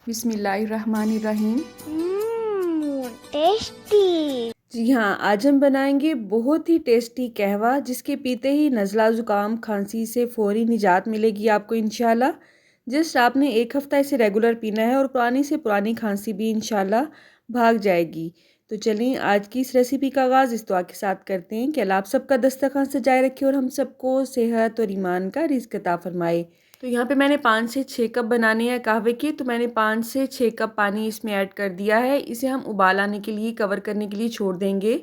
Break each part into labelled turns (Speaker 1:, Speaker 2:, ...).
Speaker 1: बिस्मिल्लाहिर्रहमानिर्रहीम।
Speaker 2: टेस्टी।
Speaker 1: जी हाँ, आज हम बनाएंगे बहुत ही टेस्टी कहवा, जिसके पीते ही नज़ला ज़ुकाम खांसी से फ़ौरी निजात मिलेगी आपको इंशाल्लाह। जस्ट आपने एक हफ़्ता इसे रेगुलर पीना है और पुरानी से पुरानी खांसी भी इंशाल्लाह भाग जाएगी। तो चलिए आज की इस रेसिपी का आगाज़ इस दुआ के साथ करते हैं कि अल्लाह आप सबका दस्तरखान सजाए रखे और हम सबको सेहत और ईमान का रिज़्क़ अता फरमाए। तो यहाँ पे मैंने 5 से 6 कप बनाने हैं कहवे के, तो मैंने 5 से 6 कप पानी इसमें ऐड कर दिया है। इसे हम उबाल आने के लिए, कवर करने के लिए छोड़ देंगे।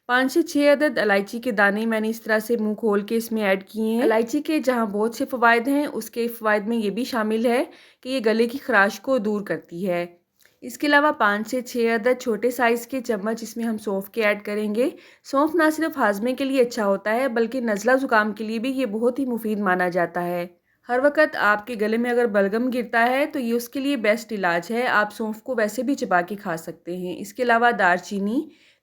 Speaker 1: 5 से 6 अदद इलायची के दाने मैंने इस तरह से मुंह खोल के इसमें ऐड किए हैं। इलायची के जहाँ बहुत से फ़वाइद हैं, उसके फ़वाइद में ये भी शामिल है कि ये गले की खराश को दूर करती है। इसके अलावा 5 से 6 अदद छोटे साइज़ के चम्मच इसमें हम सौंफ के ऐड करेंगे। सौंफ ना सिर्फ हाजमे के लिए अच्छा होता है, बल्कि नज़ला ज़ुकाम के लिए भी ये बहुत ही मुफीद माना जाता है। हर वक्त आपके गले में अगर बलगम गिरता है तो ये उसके लिए बेस्ट इलाज है। आप सौंफ को वैसे भी चबा के खा सकते हैं। इसके अलावा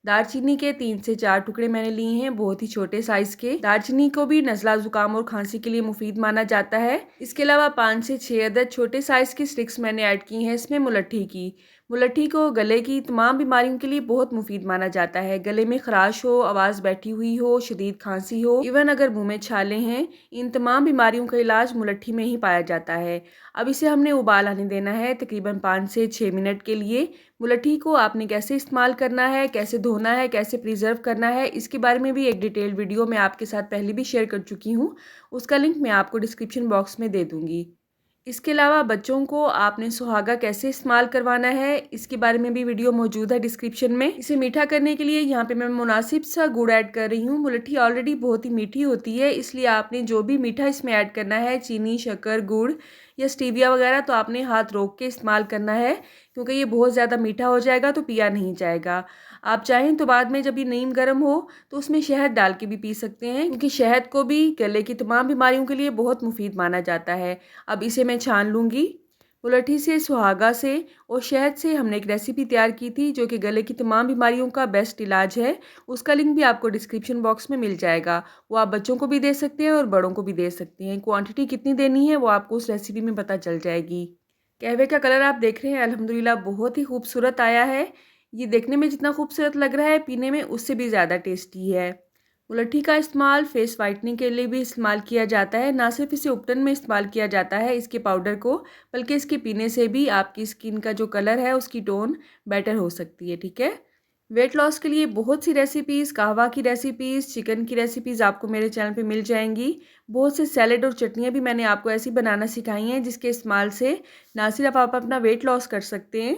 Speaker 1: दालचीनी के 3 से 4 टुकड़े मैंने लिए हैं, बहुत ही छोटे साइज़ के। दालचीनी को भी नज़ला ज़ुकाम और खांसी के लिए मुफीद माना जाता है। इसके अलावा 5 से 6 अदद छोटे साइज़ की स्टिक्स मैंने ऐड की हैं इसमें मुलट्ठी की। मुलट्ठी को गले की तमाम बीमारियों के लिए बहुत मुफीद माना जाता है। गले में खराश हो, आवाज़ बैठी हुई हो, शदीद खांसी हो, इवन अगर मुंह में छाले हैं, इन तमाम बीमारियों का इलाज मुलट्ठी में ही पाया जाता है। अब इसे हमने उबाल आने देना है तकरीबन 5 से 6 मिनट के लिए। मुलट्ठी को आपने कैसे इस्तेमाल करना है, कैसे धोना है, कैसे प्रिजर्व करना है, इसके बारे में भी एक डिटेल वीडियो मैं आपके साथ पहले भी शेयर कर चुकी हूँ। उसका लिंक मैं आपको डिस्क्रिप्शन बॉक्स में दे दूँगी। इसके अलावा बच्चों को आपने सुहागा कैसे इस्तेमाल करवाना है, इसके बारे में भी वीडियो मौजूद है डिस्क्रिप्शन में। इसे मीठा करने के लिए यहाँ पे मैं मुनासिब सा गुड़ ऐड कर रही हूँ। मुलट्ठी ऑलरेडी बहुत ही मीठी होती है, इसलिए आपने जो भी मीठा इसमें ऐड करना है, चीनी, शक्कर, गुड़ या स्टीविया वगैरह, तो आपने हाथ रोक के इस्तेमाल करना है, क्योंकि ये बहुत ज़्यादा मीठा हो जाएगा तो पिया नहीं जाएगा। आप चाहें तो बाद में जब ये नीम गर्म हो तो उसमें शहद डाल के भी पी सकते हैं, क्योंकि शहद को भी गले की तमाम बीमारियों के लिए बहुत मुफीद माना जाता है। अब इसे मैं छान लूँगी। मुलट्ठी से, सुहागा से और शहद से हमने एक रेसिपी तैयार की थी जो कि गले की तमाम बीमारियों का बेस्ट इलाज है। उसका लिंक भी आपको डिस्क्रिप्शन बॉक्स में मिल जाएगा। वो आप बच्चों को भी दे सकते हैं और बड़ों को भी दे सकते हैं। क्वांटिटी कितनी देनी है वो आपको उस रेसिपी में पता चल जाएगी। कहवे का कलर आप देख रहे हैं, अल्हम्दुलिल्लाह बहुत ही खूबसूरत आया है। ये देखने में जितना खूबसूरत लग रहा है, पीने में उससे भी ज़्यादा टेस्टी है। मुलट्ठी का इस्तेमाल फेस वाइटनिंग के लिए भी इस्तेमाल किया जाता है। ना सिर्फ इसे उपटन में इस्तेमाल किया जाता है इसके पाउडर को, बल्कि इसके पीने से भी आपकी स्किन का जो कलर है उसकी टोन बेटर हो सकती है। ठीक है। वेट लॉस के लिए बहुत सी रेसिपीज़, कहवा की रेसिपीज़, चिकन की रेसिपीज़ आपको मेरे चैनल पे मिल जाएंगी। बहुत से सैलेड और चटनियाँ भी मैंने आपको ऐसी बनाना सिखाई हैं जिसके इस्तेमाल से ना सिर्फ आप अपना वेट लॉस कर सकते हैं,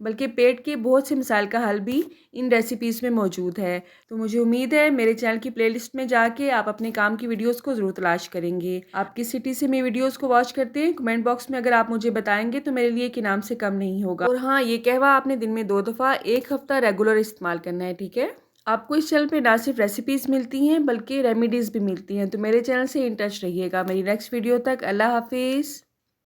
Speaker 1: बल्कि पेट के बहुत से मसाइल का हल भी इन रेसिपीज़ में मौजूद है। तो मुझे उम्मीद है मेरे चैनल की प्लेलिस्ट में जाके आप अपने काम की वीडियोस को ज़रूर तलाश करेंगे। आप किस सिटी से मेरी वीडियोस को वॉच करते हैं, कमेंट बॉक्स में अगर आप मुझे बताएंगे तो मेरे लिए एक इनाम से कम नहीं होगा। और हाँ, ये कहवा आपने दिन में 2 दफ़ा 1 हफ़्ता रेगुलर इस्तेमाल करना है। ठीक है। आपको इस चैनल पे ना सिर्फ रेसिपीज़ मिलती हैं बल्कि रेमेडीज़ भी मिलती हैं। तो मेरे चैनल से इन टच रहिएगा। मेरी नेक्स्ट वीडियो तक अल्लाह हाफिज़।